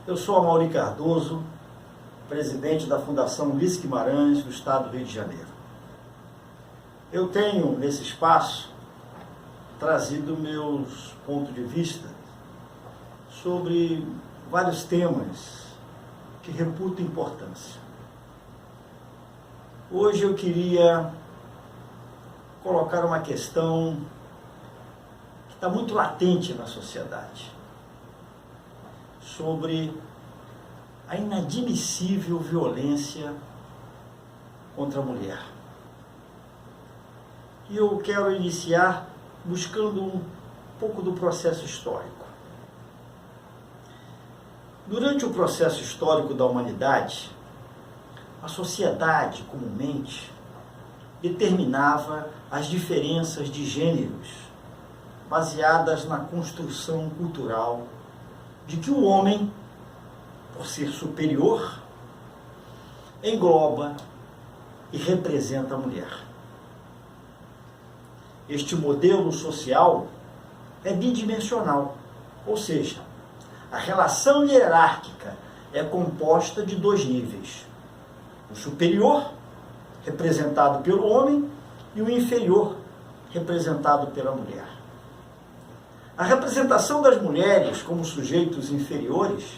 Eu sou Amaury Cardoso, presidente da Fundação Ulisses Guimarães, do Estado do Rio de Janeiro. Eu tenho, nesse espaço, trazido meus pontos de vista sobre vários temas que reputo importância. Hoje eu queria colocar uma questão que está muito latente na sociedade, sobre a inadmissível violência contra a mulher. E eu quero iniciar buscando um pouco do processo histórico. Durante o processo histórico da humanidade, a sociedade comumente determinava as diferenças de gêneros baseadas na construção cultural de que o homem, por ser superior, engloba e representa a mulher. Este modelo social é bidimensional, ou seja, a relação hierárquica é composta de dois níveis: o superior, representado pelo homem, e o inferior, representado pela mulher. A representação das mulheres como sujeitos inferiores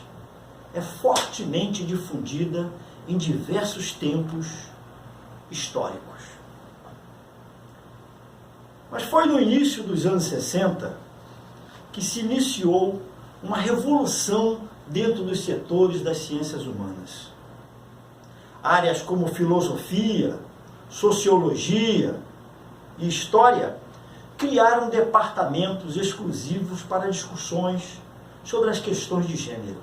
é fortemente difundida em diversos tempos históricos. Mas foi no início dos anos 60 que se iniciou uma revolução dentro dos setores das ciências humanas. Áreas como filosofia, sociologia e história criaram departamentos exclusivos para discussões sobre as questões de gênero.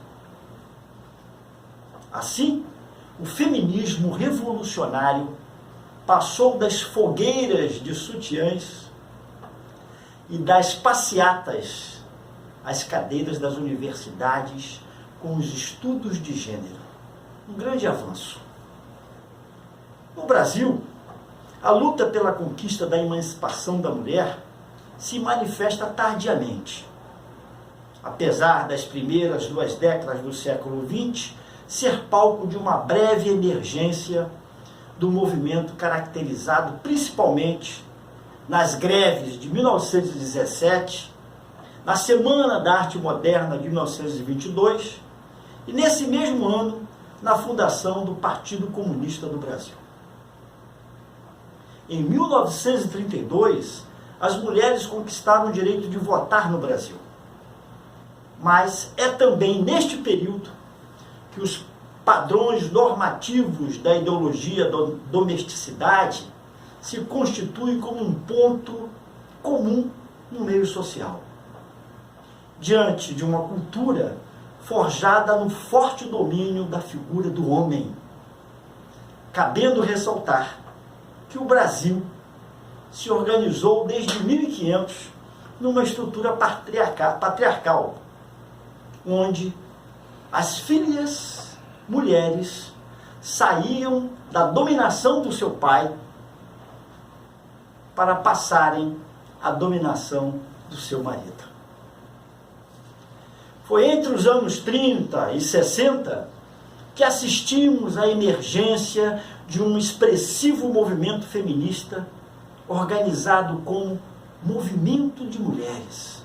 Assim, o feminismo revolucionário passou das fogueiras de sutiãs e das passeatas às cadeiras das universidades com os estudos de gênero. Um grande avanço. No Brasil, a luta pela conquista da emancipação da mulher se manifesta tardiamente. Apesar das primeiras 2 décadas do século XX ser palco de uma breve emergência do movimento caracterizado principalmente nas greves de 1917, na Semana da Arte Moderna de 1922 e nesse mesmo ano na fundação do Partido Comunista do Brasil. Em 1932, as mulheres conquistaram o direito de votar no Brasil. Mas é também neste período que os padrões normativos da ideologia da domesticidade se constituem como um ponto comum no meio social. Diante de uma cultura forjada no forte domínio da figura do homem, cabendo ressaltar que o Brasil se organizou desde 1500 numa estrutura patriarcal, onde as filhas mulheres saíam da dominação do seu pai para passarem à dominação do seu marido. Foi entre os anos 30 e 60 que assistimos à emergência de um expressivo movimento feminista organizado como movimento de mulheres,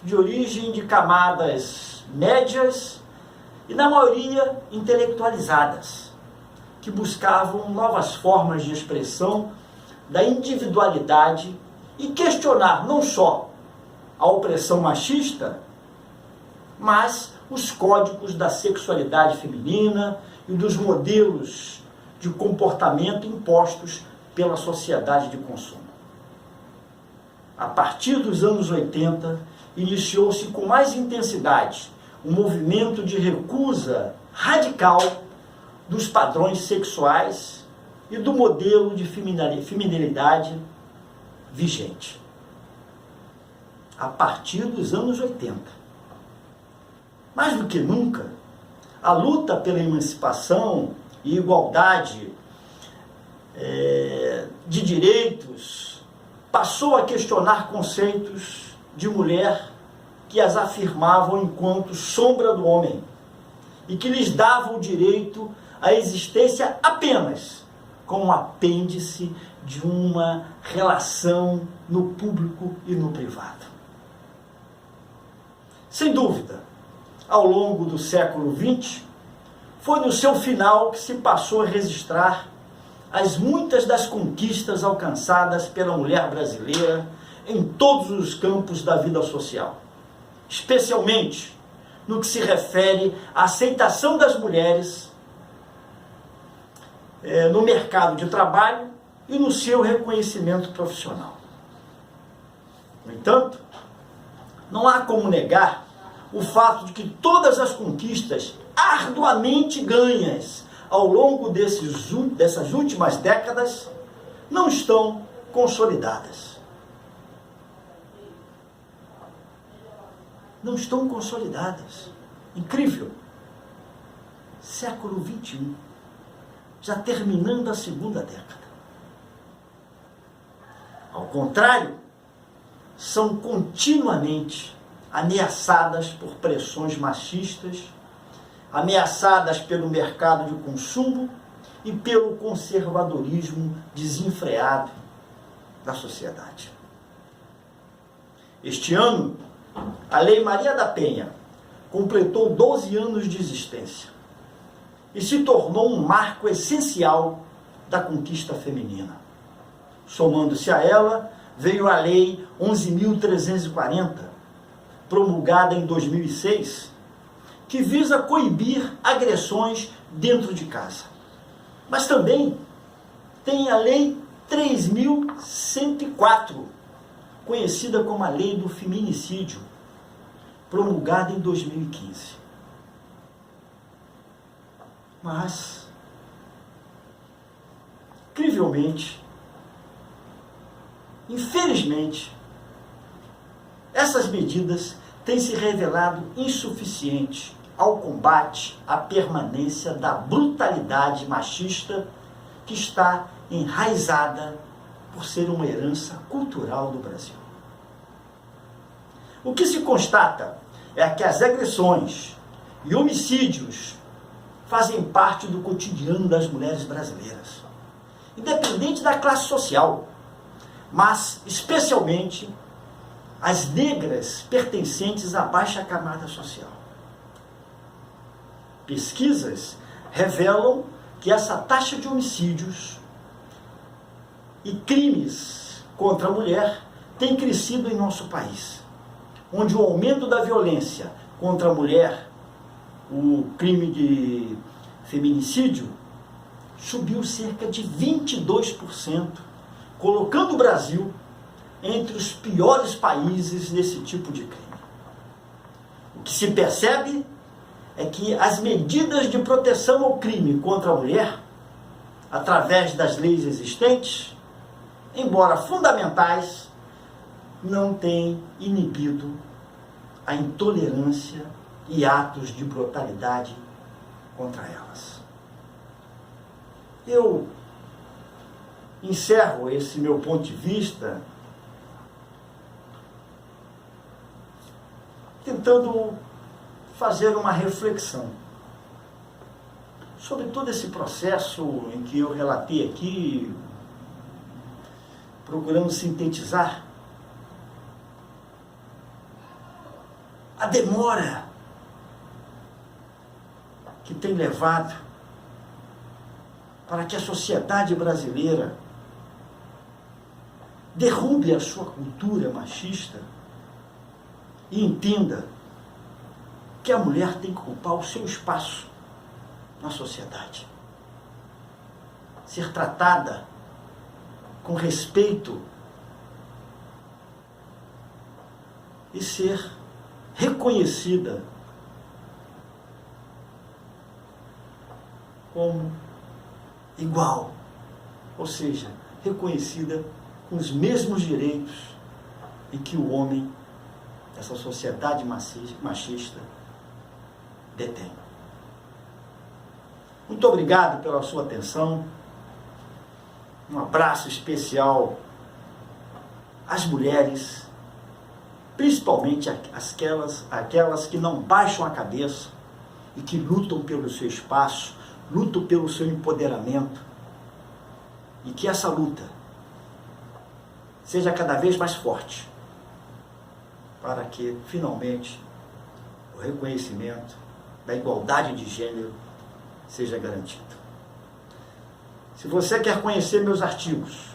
de origem de camadas médias e, na maioria, intelectualizadas, que buscavam novas formas de expressão da individualidade e questionar não só a opressão machista, mas os códigos da sexualidade feminina e dos modelos de comportamento impostos pela sociedade de consumo. A partir dos anos 80, iniciou-se com mais intensidade um movimento de recusa radical dos padrões sexuais e do modelo de feminilidade vigente. A partir dos anos 80. Mais do que nunca, a luta pela emancipação e igualdade de direitos passou a questionar conceitos de mulher que as afirmavam enquanto sombra do homem e que lhes davam o direito à existência apenas como apêndice de uma relação no público e no privado. Sem dúvida, ao longo do século XX, foi no seu final que se passou a registrar as muitas das conquistas alcançadas pela mulher brasileira em todos os campos da vida social, especialmente no que se refere à aceitação das mulheres no mercado de trabalho e no seu reconhecimento profissional. No entanto, não há como negar o fato de que todas as conquistas arduamente ganhas ao longo dessas últimas décadas não estão consolidadas. Não estão consolidadas. Incrível. Século XXI, já terminando a segunda década. Ao contrário, são continuamente ameaçadas por pressões machistas, ameaçadas pelo mercado de consumo e pelo conservadorismo desenfreado da sociedade. Este ano, a Lei Maria da Penha completou 12 anos de existência e se tornou um marco essencial da conquista feminina. Somando-se a ela, veio a Lei 11.340, promulgada em 2006, que visa coibir agressões dentro de casa. Mas também tem a Lei 3.104, conhecida como a Lei do Feminicídio, promulgada em 2015. Mas, incrivelmente, infelizmente, essas medidas têm se revelado insuficientes ao combate à permanência da brutalidade machista que está enraizada por ser uma herança cultural do Brasil. O que se constata é que as agressões e homicídios fazem parte do cotidiano das mulheres brasileiras, independente da classe social, mas especialmente as negras pertencentes à baixa camada social. Pesquisas revelam que essa taxa de homicídios e crimes contra a mulher tem crescido em nosso país, onde o aumento da violência contra a mulher, o crime de feminicídio, subiu cerca de 22%, colocando o Brasil entre os piores países desse tipo de crime. O que se percebe é que as medidas de proteção ao crime contra a mulher, através das leis existentes, embora fundamentais, não têm inibido a intolerância e atos de brutalidade contra elas. Eu encerro esse meu ponto de vista tentando fazer uma reflexão sobre todo esse processo em que eu relatei aqui, procurando sintetizar a demora que tem levado para que a sociedade brasileira derrube a sua cultura machista e entenda que a mulher tem que ocupar o seu espaço na sociedade. Ser tratada com respeito e ser reconhecida como igual, ou seja, reconhecida com os mesmos direitos em que o homem, essa sociedade machista, detém. Muito obrigado pela sua atenção. Um abraço especial às mulheres principalmente aquelas que não baixam a cabeça e que lutam pelo seu espaço, lutam pelo seu empoderamento, e que essa luta seja cada vez mais forte, para que finalmente o reconhecimento da igualdade de gênero seja garantido. Se você quer conhecer meus artigos,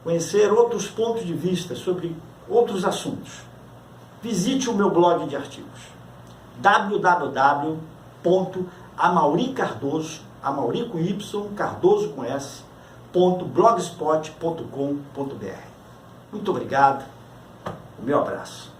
conhecer outros pontos de vista sobre outros assuntos, visite o meu blog de artigos, www.amauricardoso, Amauri com Y, Cardoso com S, .blogspot.com.br. Muito obrigado, o meu abraço.